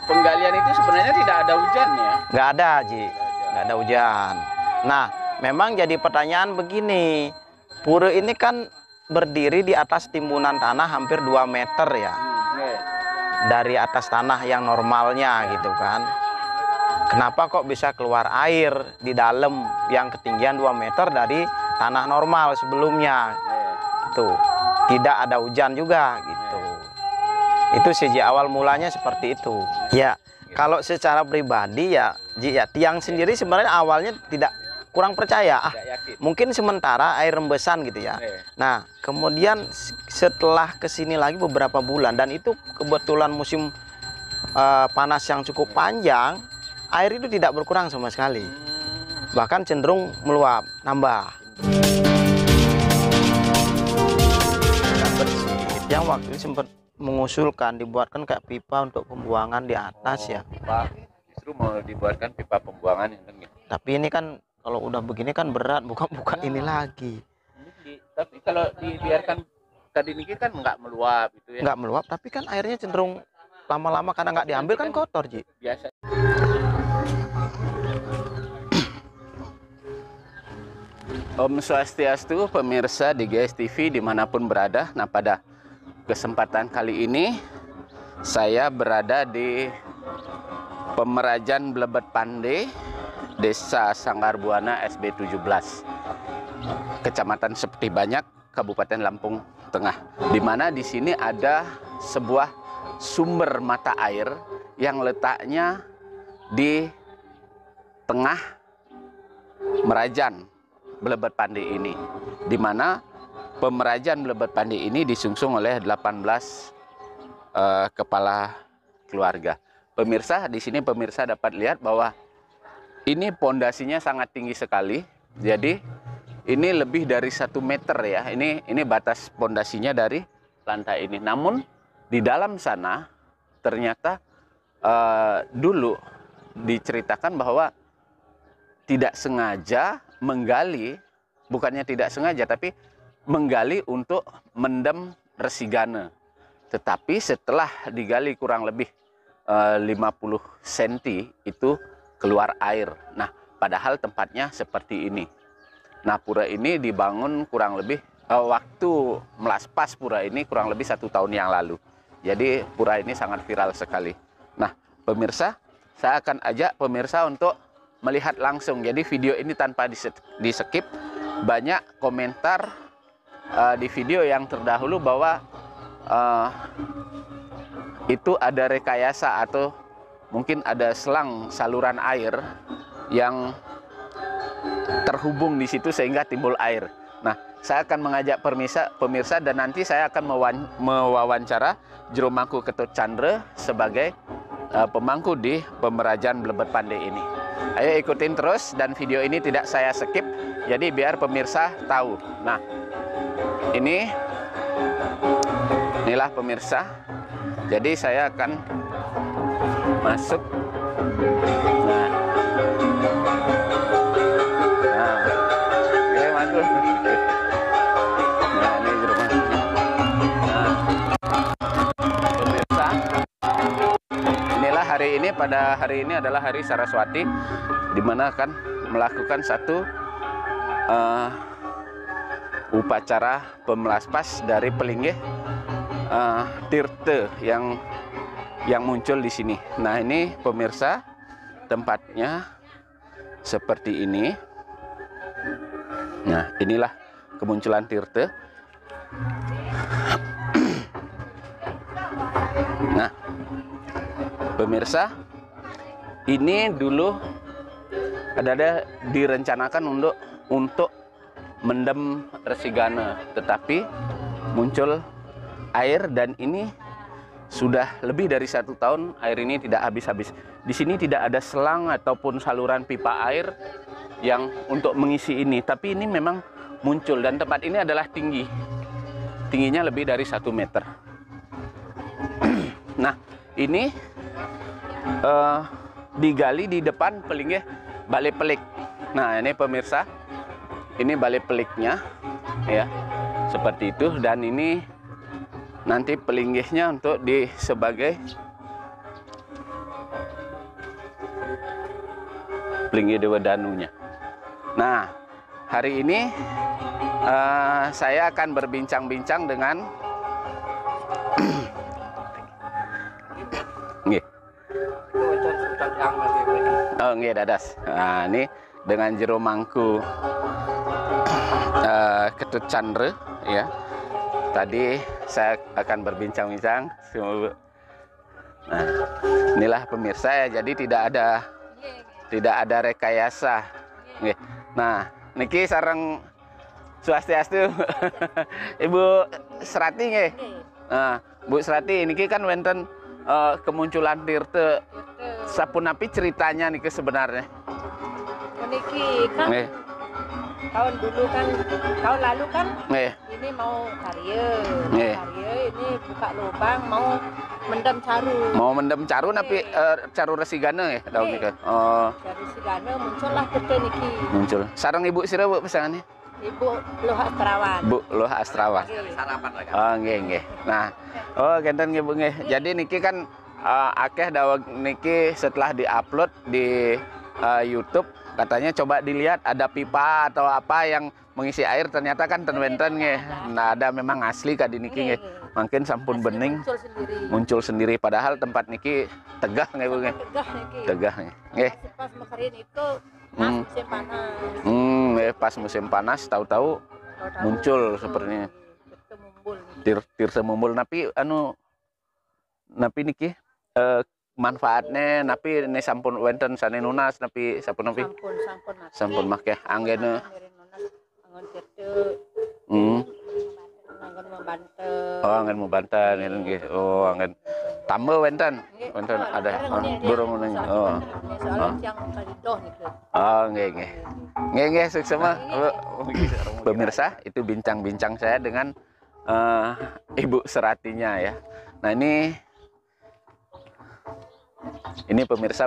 penggalian itu sebenarnya tidak ada hujan ya? Nggak ada, Ji. Nggak ada hujan. Nah, memang jadi pertanyaan begini. Pura ini kan berdiri di atas timbunan tanah hampir 2 meter ya. Dari atas tanah yang normalnya gitu kan. Kenapa kok bisa keluar air di dalam yang ketinggian 2 meter dari tanah normal sebelumnya? Tuh, tidak ada hujan juga gitu. Itu sejak awal mulanya seperti itu. Ya, kalau secara pribadi ya, tiang sendiri sebenarnya awalnya kurang percaya. Mungkin sementara air rembesan gitu ya. Nah, kemudian setelah kesini lagi beberapa bulan dan itu kebetulan musim panas yang cukup panjang, air itu tidak berkurang sama sekali. Bahkan cenderung meluap, nambah. Yang waktu itu sempat mengusulkan dibuatkan kayak pipa untuk pembuangan di atas ya. Pipa, justru mau dibuatkan pipa pembuangan yang gitu. Tapi ini kan kalau udah begini kan berat, buka-buka ini lagi. Tapi kalau dibiarkan tadi ini kan nggak meluap itu ya. Nggak meluap, tapi kan airnya cenderung lama-lama karena nggak diambil kan kotor, Ji. Biasa. Om Swastiastu, pemirsa di GS TV dimanapun berada. Nah, pada kesempatan kali ini saya berada di Pemerajan Blebet Pande, Desa Sanggar Buana SB 17, Kecamatan Seperti Banyak, Kabupaten Lampung Tengah. Di mana di sini ada sebuah sumber mata air yang letaknya di tengah Merajan Blebet Pande ini, di mana Pemerajan Blebet Pande ini disungsung oleh 18 kepala keluarga. Pemirsa, di sini pemirsa dapat lihat bahwa ini pondasinya sangat tinggi sekali. Jadi ini lebih dari 1 meter ya. Ini batas pondasinya dari lantai ini. Namun di dalam sana ternyata dulu diceritakan bahwa tidak sengaja menggali, bukannya tidak sengaja, tapi menggali untuk mendem resigane. Tetapi setelah digali kurang lebih 50 cm itu keluar air. Nah, padahal tempatnya seperti ini. Nah, pura ini dibangun kurang lebih waktu melaspas pura ini kurang lebih 1 tahun yang lalu. Jadi pura ini sangat viral sekali. Nah, pemirsa, saya akan ajak pemirsa untuk melihat langsung. Jadi video ini tanpa di-skip. Banyak komentar di video yang terdahulu bahwa itu ada rekayasa atau mungkin ada selang saluran air yang terhubung di situ sehingga timbul air. Nah, saya akan mengajak pemirsa dan nanti saya akan mewawancara Juru Mangku Ketut Chandra sebagai pemangku di Pemerajan Blebet Pande ini. Ayo ikutin terus dan video ini tidak saya skip, jadi biar pemirsa tahu. Nah, inilah pemirsa. Jadi saya akan masuk. Oke, masuk. Nah, ini rumah. Nah, pemirsa, inilah hari ini. Pada hari ini adalah hari Saraswati, di mana akan melakukan satu upacara pemelaspas dari pelinggih tirte yang muncul di sini. Nah, ini pemirsa, tempatnya seperti ini. Nah, inilah kemunculan tirte. Nah, pemirsa, ini dulu ada direncanakan untuk mendem resigane, tetapi muncul air dan ini sudah lebih dari 1 tahun air ini tidak habis-habis. Di sini tidak ada selang ataupun saluran pipa air yang untuk mengisi ini, tapi ini memang muncul dan tempat ini adalah tingginya lebih dari 1 meter. Nah, ini digali di depan pelinggih Balai Pelik. Nah, ini pemirsa, ini Balai Peliknya ya, seperti itu. Dan ini nanti pelinggihnya untuk sebagai Plingi Dewa Danunya. Nah, hari ini saya akan berbincang-bincang dengan nggih dadas. Nah, ini dengan Jero Mangku Ketut Chandra ya. Tadi saya akan berbincang-bincang. Nah, inilah pemirsa ya. Jadi tidak ada rekayasa. Nggih. Nah, niki sareng Swastiastu. Ibu Serati nggih. Nah, Bu Serati niki kan wonten kemunculan Tirte sapunapi ceritanya niki sebenarnya. Niki kan tahun lalu kan ini mau karya ini buka lubang mau mendem caru napi caru resigana ya daun niki. Oh, caru resigana muncullah Tirte niki. Muncul. Sareng Ibu sira Bu pesangannya? Ibu Loh Astrawan. Bu Loh Astrawan. Sarapan lagi. Oh, nggih. Nah, oh genten nggih Bu nggih. Jadi niki kan akeh daweg niki setelah diupload di YouTube katanya coba dilihat ada pipa atau apa yang mengisi air, ternyata kan ten-wenten nggih. Nah, ada memang asli kadi niki nggih. Mungkin sampun bening muncul sendiri padahal tempat niki tegah nggih Bu nggih. Tegah nggih. Pas mekarin itu musim panas. Pas musim panas tahu-tahu muncul sepertinya. Tirte mumbul napi niki manfaatnya napi ini sampun wenten sane nunas napi sampun make anggene anggen membanten nggih. Oh, anggen tambah wenten ada burung neng. Nggih sukses mah. Pemirsa, itu bincang-bincang saya dengan Ibu Seratinya ya. Nah, ini pemirsa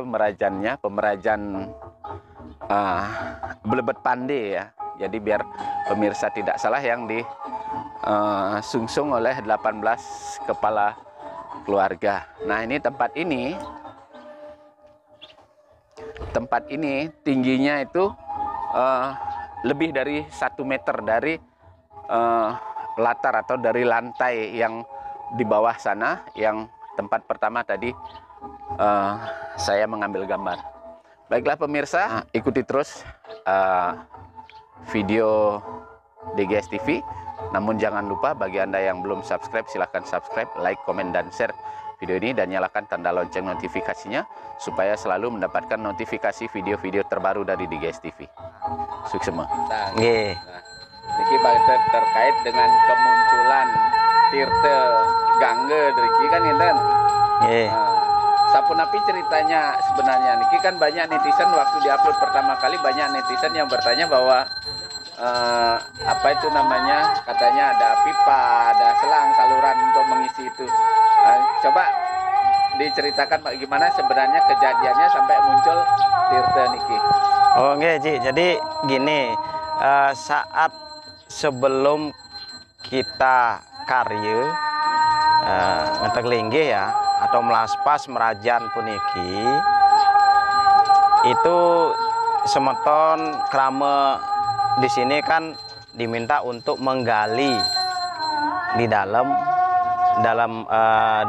pemerajan Blebet Pande ya. Jadi biar pemirsa tidak salah yang disungsung oleh 18 kepala keluarga. Nah, ini tempat ini tingginya itu lebih dari 1 meter dari latar atau dari lantai yang di bawah sana, yang tempat pertama tadi saya mengambil gambar. Baiklah pemirsa, ikuti terus video DGS TV. Namun jangan lupa bagi Anda yang belum subscribe, silahkan subscribe, like, komen, dan share video ini, dan nyalakan tanda lonceng notifikasinya supaya selalu mendapatkan notifikasi video-video terbaru dari DGS TV. Sukses semua. Nggih. Niki terkait dengan kemunculan Tirte Gangge Driki kan ngenten. Nggih. Sapunapi ceritanya sebenarnya niki kan banyak netizen waktu diupload pertama kali, banyak netizen yang bertanya bahwa apa itu namanya, katanya ada pipa, ada selang saluran untuk mengisi itu. Coba diceritakan bagaimana sebenarnya kejadiannya sampai muncul Tirte niki. Oh nggih Ji, jadi gini, saat sebelum kita karya ngetek linggih ya atau melaspas merajan puniki itu semeton krama di sini kan diminta untuk menggali di dalam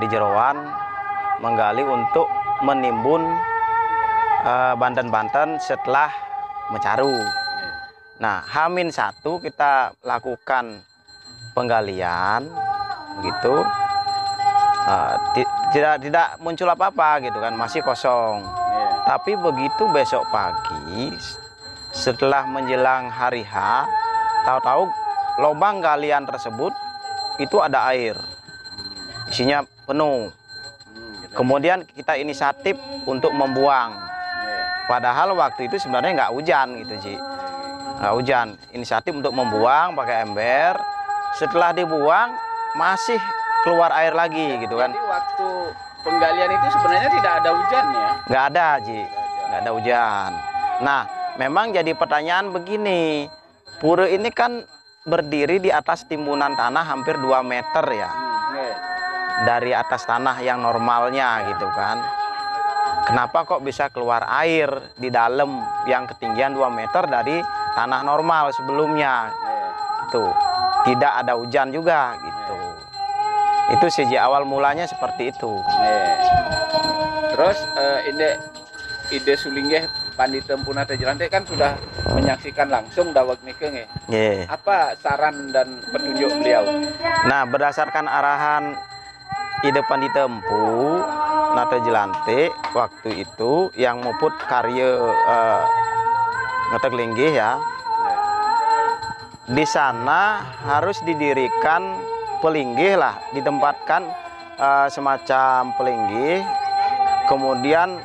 di jeroan, menggali untuk menimbun banten-banten setelah mencaru. Nah, H-1 kita lakukan penggalian begitu, tidak muncul apa-apa gitu kan, masih kosong. Tapi begitu besok pagi setelah menjelang hari H, tahu-tahu lubang galian tersebut itu ada air, isinya penuh. Kemudian kita inisiatif untuk membuang, padahal waktu itu sebenarnya nggak hujan gitu Ji, nggak hujan. Inisiatif untuk membuang pakai ember, setelah dibuang masih keluar air lagi gitu kan. Jadi waktu penggalian itu sebenarnya tidak ada hujan ya? Nggak ada Ji, nggak ada hujan. Nah, memang jadi pertanyaan begini, pura ini kan berdiri di atas timbunan tanah hampir 2 meter ya, dari atas tanah yang normalnya gitu kan. kenapa kok bisa keluar air di dalam yang ketinggian 2 meter dari tanah normal sebelumnya. Itu tidak ada hujan juga gitu. Itu sejak awal mulanya seperti itu. Terus ide sulinggeh Pandita Empu Nata Jelante kan sudah menyaksikan langsung dawag nike. Apa saran dan petunjuk beliau? Nah, berdasarkan arahan ide Pandita Empu Nata Jelante waktu itu yang muput karya ngetek linggih ya. Di sana harus didirikan pelinggih lah, ditempatkan semacam pelinggih. Kemudian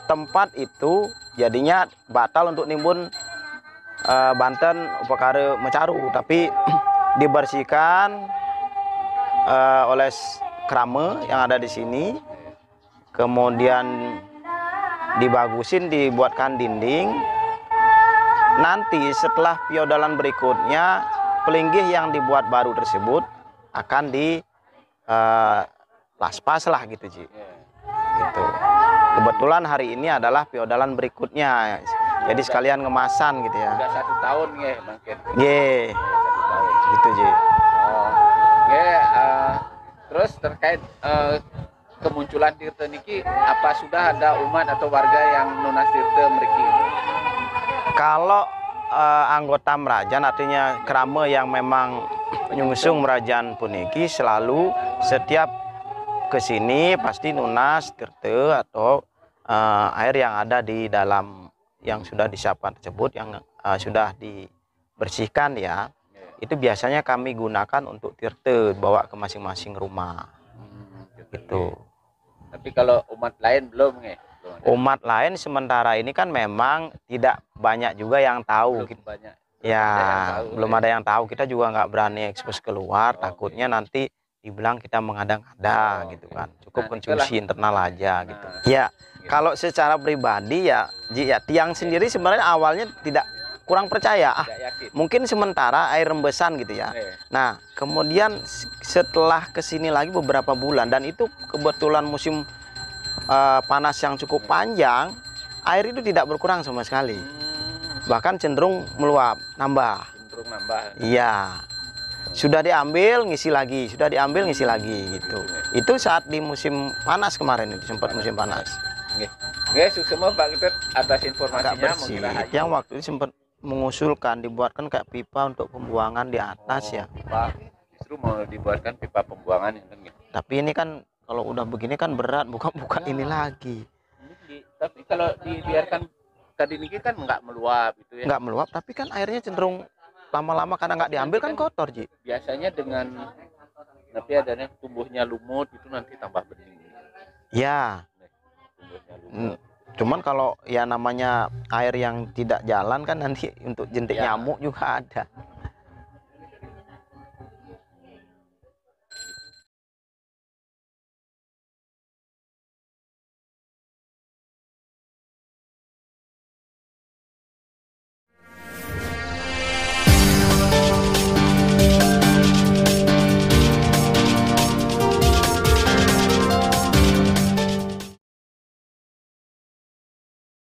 tempat itu jadinya batal untuk nimbun Banten upakara mecaru, tapi dibersihkan oleh krame yang ada di sini. Kemudian dibagusin, dibuatkan dinding. Nanti setelah piodalan berikutnya, pelinggih yang dibuat baru tersebut akan di laspas lah gitu, Ji. Gitu. Kebetulan hari ini adalah piodalan berikutnya, jadi sekalian ngemasan gitu ya. Udah 1 tahun ya mungkin. 1 tahun. Gitu, Ji. Terus terkait kemunculan Tirta niki, apa sudah ada umat atau warga yang nunas Tirta mriki? Kalau anggota Merajan, artinya krama yang memang nyungsung Merajan puniki, selalu setiap kesini pasti nunas Tirta atau air yang ada di dalam yang sudah disiapkan tersebut, yang sudah dibersihkan ya, itu biasanya kami gunakan untuk Tirta, bawa ke masing-masing rumah. Gitu. Tapi kalau umat lain belum ya? Umat lain sementara ini kan memang tidak banyak juga yang tahu. Belum banyak. Belum ada yang tahu. Kita juga nggak berani ekspos keluar, takutnya nanti dibilang kita mengada-ngada gitu kan. Cukup konsumsi internal aja gitu. Ya, kalau secara pribadi ya tiang sendiri sebenarnya awalnya tidak kurang percaya. Mungkin sementara air rembesan gitu ya. Nah, kemudian setelah kesini lagi beberapa bulan, dan itu kebetulan musim panas yang cukup panjang, air itu tidak berkurang sama sekali. Bahkan cenderung meluap, nambah. Cenderung nambah. Iya. Sudah diambil, ngisi lagi. Sudah diambil, ngisi lagi gitu. Itu saat di musim panas kemarin, itu sempat musim panas. Sukses Pak Ketut atas informasinya. Agak bersih. Yang waktu itu sempat mengusulkan dibuatkan kayak pipa untuk pembuangan di atas ya. Pak, justru mau dibuatkan pipa pembuangan kan gitu. Tapi ini kan kalau udah begini kan berat, buka-buka ini lagi. Tapi kalau dibiarkan tadi ini kan nggak meluap gitu ya. Nggak meluap, tapi kan airnya cenderung lama-lama karena nggak diambil kan kotor, Ji. Biasanya dengan tapi adanya tumbuhnya lumut itu nanti tambah bening. Ya. Tumbuhnya lumut. Cuman kalau ya namanya air yang tidak jalan kan nanti untuk jentik nyamuk juga ada.